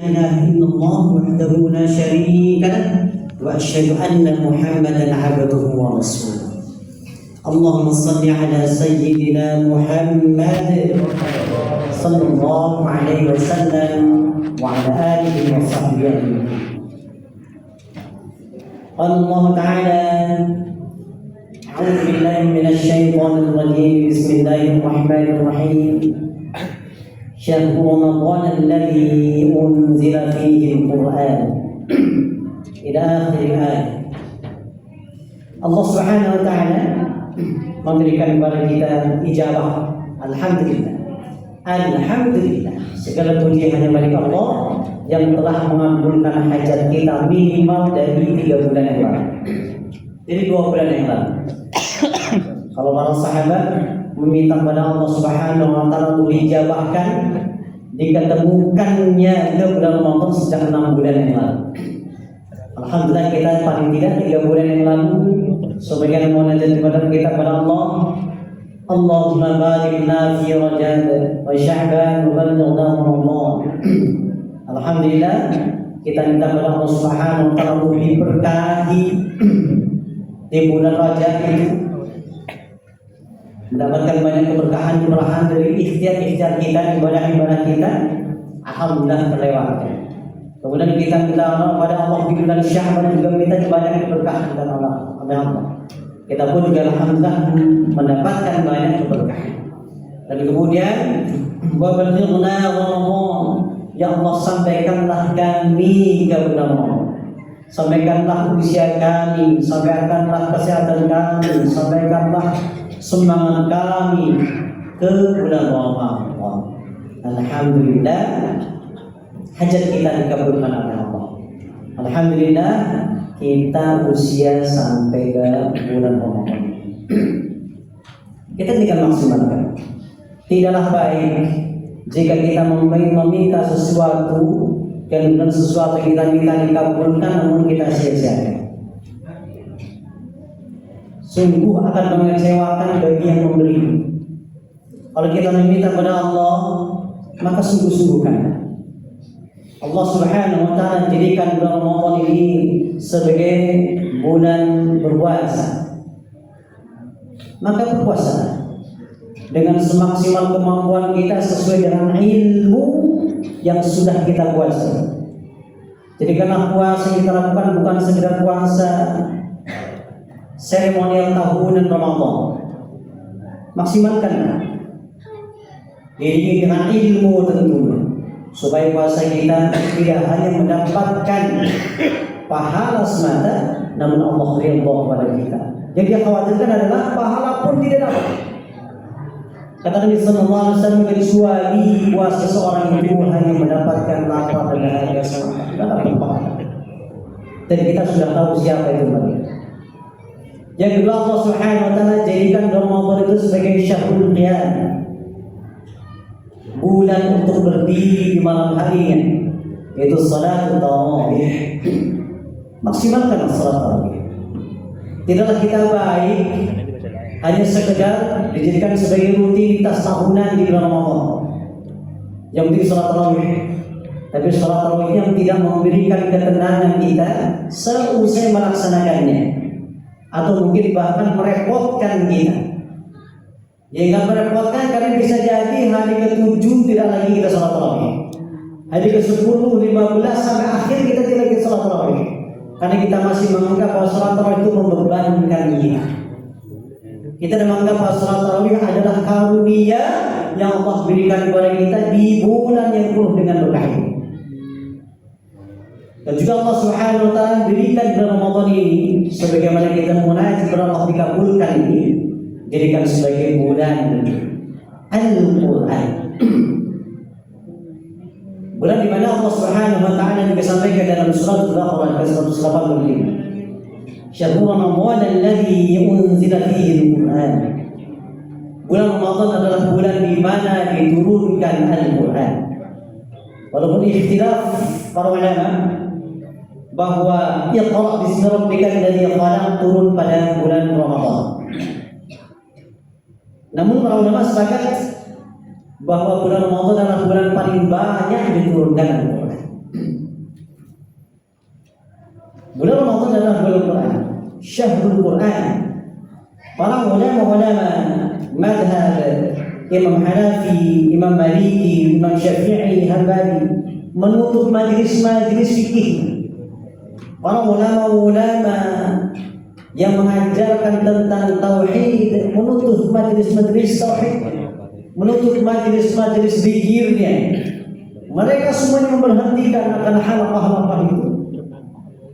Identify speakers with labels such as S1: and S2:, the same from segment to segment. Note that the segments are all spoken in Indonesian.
S1: إله إلا الله وحده لا شريك له وأشهد أن محمدا عبده ورسوله. اللهم صل على سيدنا محمد صلى الله عليه وسلم وعلى آله وصحبه أجمعين. قال الله تعالى: أعوذ بالله من الشيطان الرجيم. بسم الله الرحمن الرحيم. شهر رمضان الذي أنزل فيه القرآن إلى آخر الآية. Allah Subhanahu wa Ta'ala memberikan kepada kita ijabah. Alhamdulillah. Alhamdulillah. Segala puji hanya bagi Allah yang telah mengabulkan hajat kita minimal dari 3 bulan yang lalu. Jadi 2 bulan yang lalu. Kalau para sahabat meminta kepada Allah Subhanahu wa Ta'ala untuk dijabahkan, diketemukannya ke bulan Ramadan sejak 6 bulan yang lalu. Alhamdulillah kita paling tidak 3 bulan yang lalu sebagian munajat kepada kita kepada Allah. Allahumma barik lana fi Rajab wa Sya'ban wa ballighna Ramadan. Alhamdulillah kita minta kepada Allah Subhanahu wa Ta'ala untuk diberkahi di bulan Rajab itu, mendapatkan banyak keberkahan dari ikhtiar kita, ibadah kita. Alhamdulillah terlewatkan. Kemudian kita minta kepada Allah di bulan Sya'ban juga minta banyak keberkahan dari Allah. Kita pun juga alhamdulillah mendapatkan banyak keberkahan. Dan kemudian wa ballighna Ramadan. Ya Allah, sampaikanlah kami ke bulan Ramadan. Sampaikanlah usia kami, sampaikanlah kesehatan kami, sampaikanlah semangat kami ke bulan Ramadan. Alhamdulillah hajat kita dikabulkan oleh Allah. Alhamdulillah kita usia sampai ke bulan Ramadan. Kita tinggal maksimalkan. Tidaklah baik jika kita meminta sesuatu dan sesuatu yang kita minta dikabulkan namun kita sia-siakan. Sungguh akan mengecewakan bagi yang memberi. Kalau kita meminta kepada Allah, maka sungguh-sungguhkan. Allah Subhanahu wa Ta'ala jadikan bulan Ramadan ini sebagai bulan berpuasa. Maka berpuasa dengan semaksimal kemampuan kita sesuai dengan ilmu yang sudah kita puasa. Jadi karena puasa kita lakukan bukan sekedar puasa seremonial tahunan Ramadan. Maksimalkan ini dengan ilmu tentunya, supaya puasa kita tidak hanya mendapatkan pahala semata, namun Allah ridha kepada kita. Yang dia khawatirkan adalah pahala pun tidak dapat. Kata Nabi sallallahu alaihi wasallam, kecuali puasa seorang itu hanya mendapatkan lapar dan dahaga semata, tidak dapat pahala. Dan kita sudah tahu siapa itu mereka. Yang kedua, Allah Subhanahu wa Ta'ala jadikan Ramadan itu sebagai syahrul qiyam, bulan untuk berdiri di malam harinya, yaitu salat tarawih. Maksimalkan salat tarawih. Tidaklah kita baik hanya sekedar dijadikan sebagai rutinitas tahunan di bulan Ramadan. Yang penting salat tarawih. Tapi salat tarawih yang tidak memberikan ketenangan kita seusai melaksanakannya, atau mungkin bahkan merepotkan kita. Ya nggak merepotkan karena bisa jadi hari ke-7 tidak lagi kita salat tarawih. Hari ke-10, 15 sampai akhir kita tidak lagi salat tarawih. Karena kita masih menganggap bahwa salat tarawih itu membebankan kita. Kita menganggap bahwa salat tarawih adalah karunia yang Allah berikan kepada kita di bulan yang penuh dengan berkah ini. Dan juga Allah Subhanahu wa Ta'ala berikan bulan Ramadan ini sebagaimana kita munajat kepada Allah dikabulkan ini, jadikan sebagai bulan Al-Quran. Bulan di mana Allah Subhanahu wa Ta'ala juga sampaikan dalam surat Al-Baqarah ayat 185. Syahrul Ramadan alladzi unzila fihi al-Quran. Bulan Ramadan adalah bulan di mana diturunkan Al-Quran. Walaupun ikhtilaf para ulama bahwa Iqra bismi rabbikal ladzi khalaq turun pada bulan Ramadan. Namun para ulama sepakat bahwa bulan Ramadan adalah bulan paling banyak diturunkan Al-Quran. Bulan Ramadan adalah bulan Quran, Syahrul Quran. Para ulama-ulama madhab Imam Hanafi, Imam Maliki, Imam Syafi'i, Hambali menutup majlis-majlis fikih. Para ulama-ulama yang mengajarkan tentang tauhid menutup majlis-majlis tauhid, menutup majlis-majlis zikirnya. Mereka semuanya memberhentikan akan halaqah-halaqah itu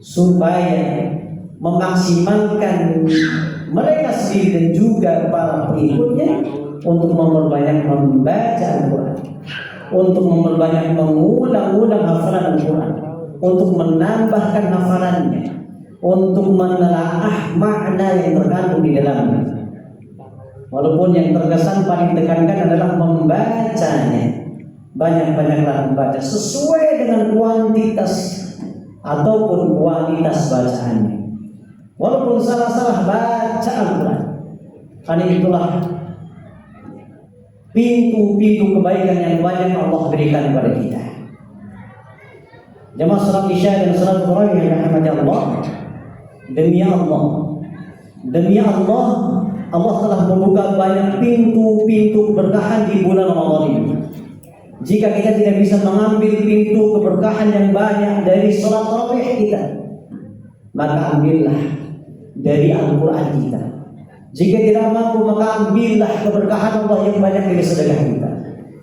S1: supaya memaksimalkan mereka sendiri dan juga para pengikutnya untuk memperbanyak membaca Al-Quran, untuk memperbanyak mengulang-ulang hafalan Al-Quran, untuk menambahkan hafalannya, untuk menelaah makna yang terkandung di dalamnya. Walaupun yang terkesan paling ditekankan adalah membacanya, banyak-banyaklah membaca sesuai dengan kuantitas ataupun kualitas bacaannya. Walaupun salah-salah baca Al-Quran, karena itulah pintu-pintu kebaikan yang banyak Allah berikan kepada kita. Jemaah salat Isya dan salat Tarawih yang dirahmati Allah, demi Allah, Allah telah membuka banyak pintu-pintu keberkahan di bulan Ramadan ini. Jika kita tidak bisa mengambil pintu keberkahan yang banyak dari salat tarawih kita, maka ambillah dari Al-Quran kita. Jika tidak mampu, maka ambillah keberkahan Allah yang banyak dari sedekah kita.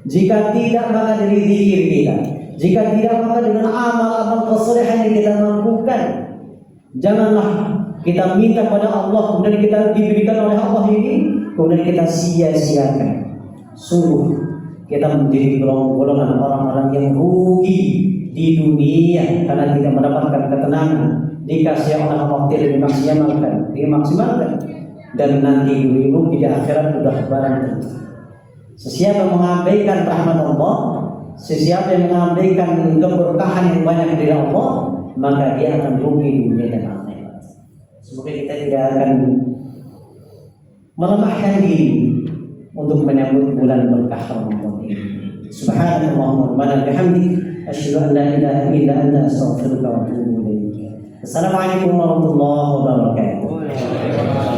S1: Jika tidak, maka dari zikir kita. Jika tidak, maka dengan amal-amal kesalehan yang kita mampukan. Janganlah kita minta pada Allah kemudian kita diberikan oleh Allah ini kemudian kita sia-siakan. Sungguh kita menjadi golongan orang-orang yang rugi di dunia karena tidak mendapatkan ketenangan, dikasih oleh Allah tidak dimaksimalkan, dan nanti rugi di akhirat sudah barang tentu. Sesiapa yang mengabaikan rahmat Allah, sesiapa yang mengabaikan keberkahan yang banyak dari Allah, maka dia akan rugi di dunia dan akhirat. Semoga kita tidak akan melemahkan diri untuk menyambut bulan berkah Ramadan ini. Subhanallahumma wa bihamdik, asyhadu an la ilaha illa anta, astaghfiruka wa atubu ilaik. Assalamualaikum warahmatullahi wabarakatuh.